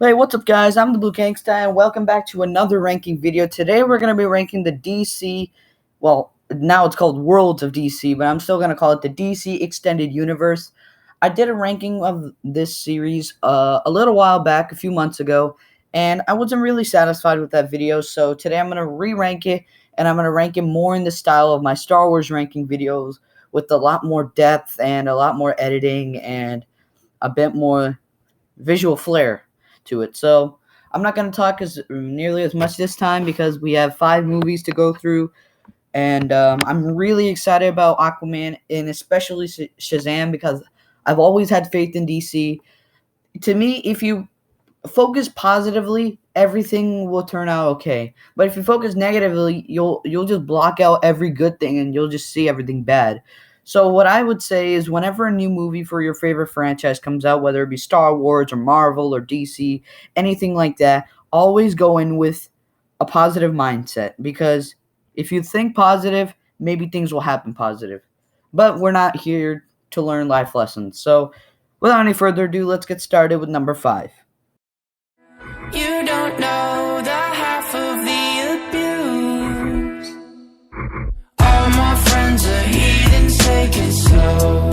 Hey, what's up, guys? I'm the Blue Gangsta, and welcome back to another ranking video. Today, we're going to be ranking the DC, well, now it's called Worlds of DC, but I'm still going to call it the DC Extended Universe. I did a ranking of this series a little while back, a few months ago, and I wasn't really satisfied with that video, so today I'm going to re-rank it, and I'm going to rank it more in the style of my Star Wars ranking videos with a lot more depth and a lot more editing and a bit more visual flair to it. So I'm not going to talk nearly as much this time because we have 5 movies to go through, and I'm really excited about Aquaman and especially Shazam because I've always had faith in DC. To me, if you focus positively, everything will turn out okay. But if you focus negatively, you'll just block out every good thing and you'll just see everything bad. So what I would say is whenever a new movie for your favorite franchise comes out, whether it be Star Wars or Marvel or DC, anything like that, always go in with a positive mindset because if you think positive, maybe things will happen positive. But we're not here to learn life lessons. So without any further ado, let's get started with number 5. You don't know the half of the abuse. All my friends are heathens, take it slow.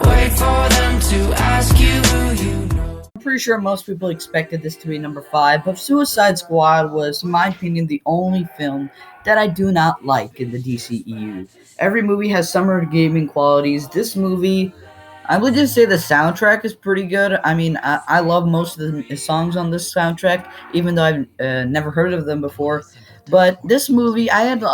Wait for them to ask you who you know. I'm pretty sure most people expected this to be number 5, but Suicide Squad was, in my opinion, the only film that I do not like in the DCEU. Every movie has some redeeming qualities. This movie, I would just say the soundtrack is pretty good. I mean, I love most of the songs on this soundtrack, even though I've never heard of them before. But this movie, I had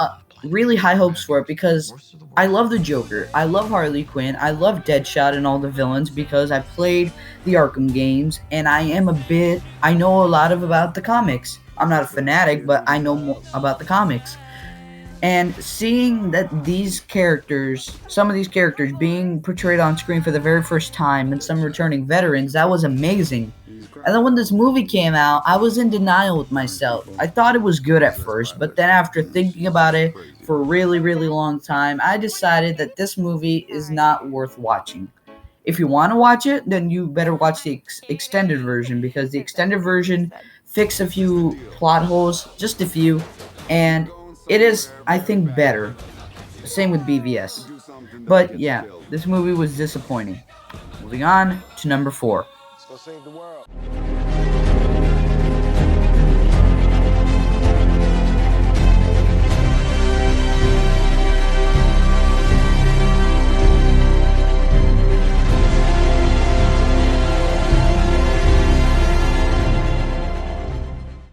really high hopes for it because I love the Joker. I love Harley Quinn. I love Deadshot and all the villains because I played the Arkham games, and I know a lot about the comics. I'm not a fanatic, but I know more about the comics. And seeing that some of these characters being portrayed on screen for the very first time and some returning veterans, that was amazing. And then when this movie came out, I was in denial with myself. I thought it was good at first, but then after thinking about it for a really, really long time, I decided that this movie is not worth watching. If you want to watch it, then you better watch the extended version because the extended version fixed a few plot holes, just a few, and it is, I think, better. Same with BVS. But yeah, this movie was disappointing. Moving on to number 4. Let's go save the world.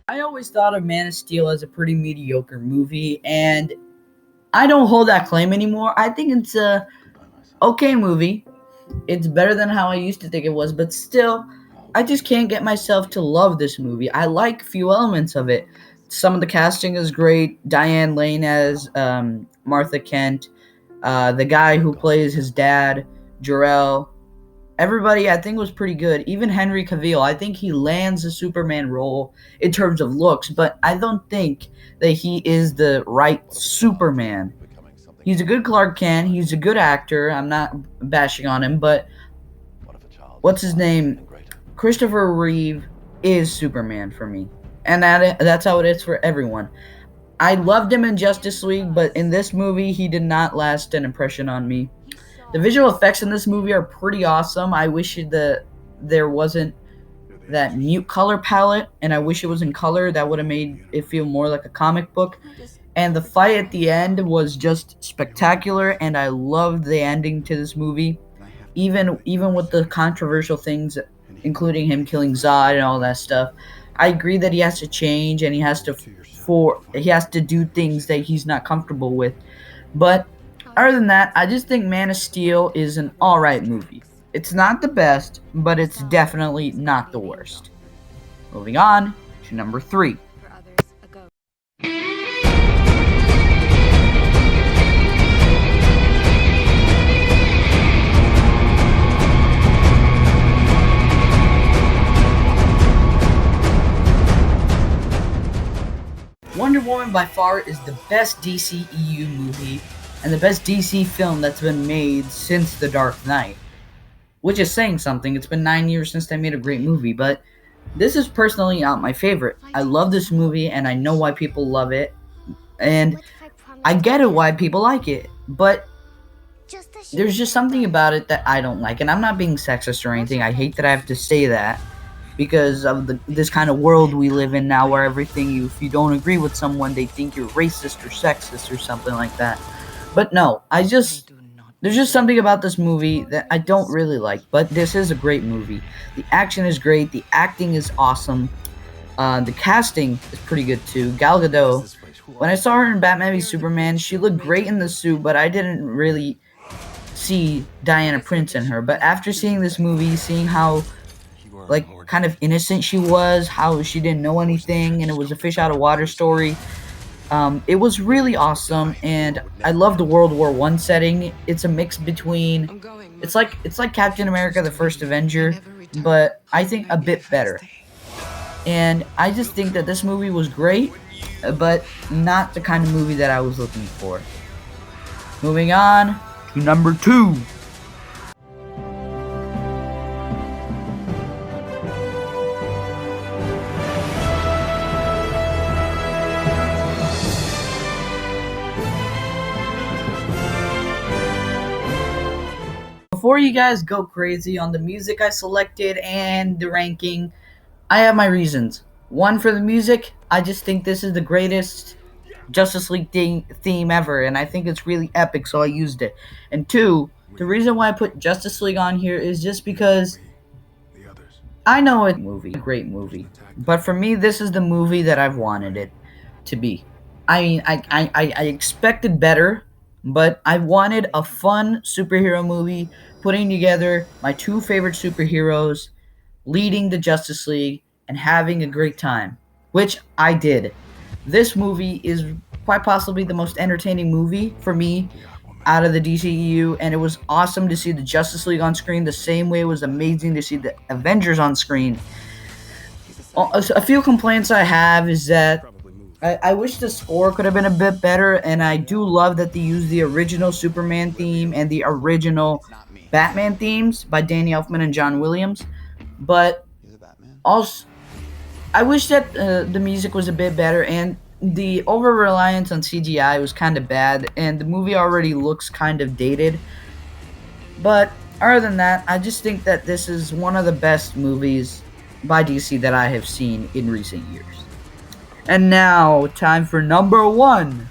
I always thought of Man of Steel as a pretty mediocre movie, and I don't hold that claim anymore. I think it's a okay movie. It's better than how I used to think it was, but still, I just can't get myself to love this movie. I like a few elements of it. Some of the casting is great. Diane Lane as Martha Kent. The guy who plays his dad, Jor-El. Everybody, I think, was pretty good. Even Henry Cavill, I think he lands the Superman role in terms of looks, but I don't think that he is the right Superman. He's a good Clark Kent. He's a good actor. I'm not bashing on him, but what's his name? Christopher Reeve is Superman for me, and that's how it is for everyone. I loved him in Justice League, but in this movie, he did not last an impression on me. The visual effects in this movie are pretty awesome. I wish there wasn't that mute color palette, and I wish it was in color. That would have made it feel more like a comic book. And the fight at the end was just spectacular, and I loved the ending to this movie. Even with the controversial things, including him killing Zod and all that stuff, I agree that he has to change and he has to do things that he's not comfortable with. But other than that, I just think Man of Steel is an alright movie. It's not the best, but it's definitely not the worst. Moving on to number 3. Wonder Woman by far is the best DCEU movie and the best DC film that's been made since The Dark Knight. which is saying something. It's been 9 years since they made a great movie, but this is personally not my favorite. I love this movie, and I know why people love it, and I get it why people like it, but there's just something about it that I don't like, and I'm not being sexist or anything. I hate that I have to say that because of this kind of world we live in now, where if you don't agree with someone, they think you're racist or sexist or something like that. But no, there's just something about this movie that I don't really like. But this is a great movie. The action is great. The acting is awesome. The casting is pretty good too. Gal Gadot. When I saw her in Batman v Superman, she looked great in the suit, but I didn't really see Diana Prince in her. But after seeing this movie, seeing how like kind of innocent she was, how she didn't know anything, and it was a fish out of water story. It was really awesome, and I love the World War I setting. It's a mix between, it's like Captain America: The First Avenger, but I think a bit better. And I just think that this movie was great, but not the kind of movie that I was looking for. Moving on to number two. Before you guys go crazy on the music I selected and the ranking, I have my reasons. One, for the music, I just think this is the greatest Justice League theme ever, and I think it's really epic, so I used it. And two, the reason why I put Justice League on here is just because I know it's a great movie, but for me, this is the movie that I've wanted it to be. I mean, I expected better, but I wanted a fun superhero movie putting together my two favorite superheroes, leading the Justice League, and having a great time, which I did. This movie is quite possibly the most entertaining movie for me out of the DCEU, and it was awesome to see the Justice League on screen the same way it was amazing to see the Avengers on screen. A few complaints I have is that I wish the score could have been a bit better, and I do love that they used the original Superman theme and the original Batman themes by Danny Elfman and John Williams, but also I wish that the music was a bit better, and the over reliance on CGI was kind of bad, and the movie already looks kind of dated. But other than that, I just think that this is one of the best movies by DC that I have seen in recent years. And now, time for number one.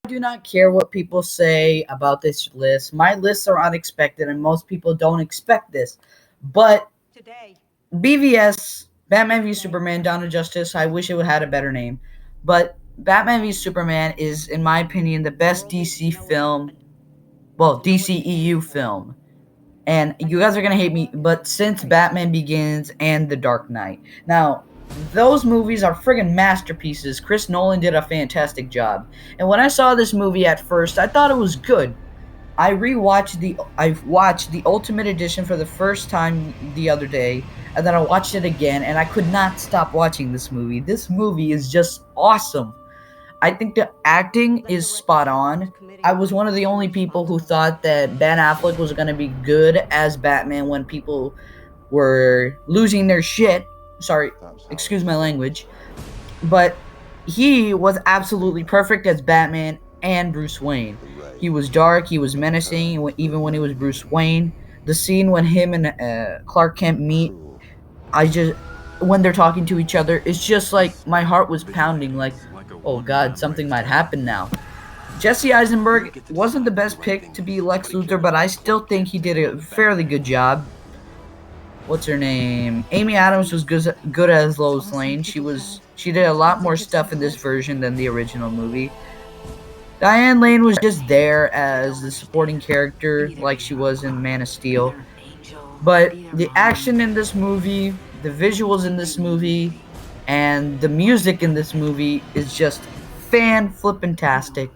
I do not care what people say about this list. My lists are unexpected, and most people don't expect this. But BVS, Batman v Superman: Dawn of Justice, I wish it would had a better name. But Batman v Superman is, in my opinion, the best DC film, well, DCEU film. And you guys are going to hate me, but since Batman Begins and The Dark Knight. Now, those movies are friggin' masterpieces. Chris Nolan did a fantastic job. And when I saw this movie at first, I thought it was good. I watched the Ultimate Edition for the first time the other day, and then I watched it again, and I could not stop watching this movie. This movie is just awesome. I think the acting is spot on. I was one of the only people who thought that Ben Affleck was going to be good as Batman when people were losing their shit. Sorry, excuse my language. But he was absolutely perfect as Batman and Bruce Wayne. He was dark, he was menacing, even when he was Bruce Wayne. The scene when him and Clark Kent meet, when they're talking to each other, it's just like my heart was pounding, like, oh god, something might happen now. Jesse Eisenberg wasn't the best pick to be Lex Luthor, but I still think he did a fairly good job. What's her name? Amy Adams was good as Lois Lane. She did a lot more stuff in this version than the original movie. Diane Lane was just there as the supporting character, like she was in Man of Steel. But the action in this movie, the visuals in this movie, and the music in this movie is just fan-flippin-tastic.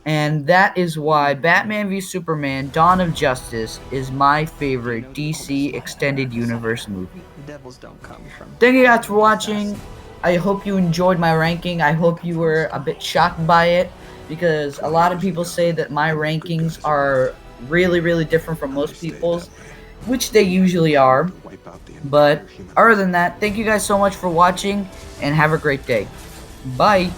And that is why Batman v Superman: Dawn of Justice is my favorite DC Extended Universe movie. Thank you guys for watching. I hope you enjoyed my ranking. I hope you were a bit shocked by it, because a lot of people say that my rankings are really, really different from most people's, which they usually are. But other than that, thank you guys so much for watching, and have a great day. Bye.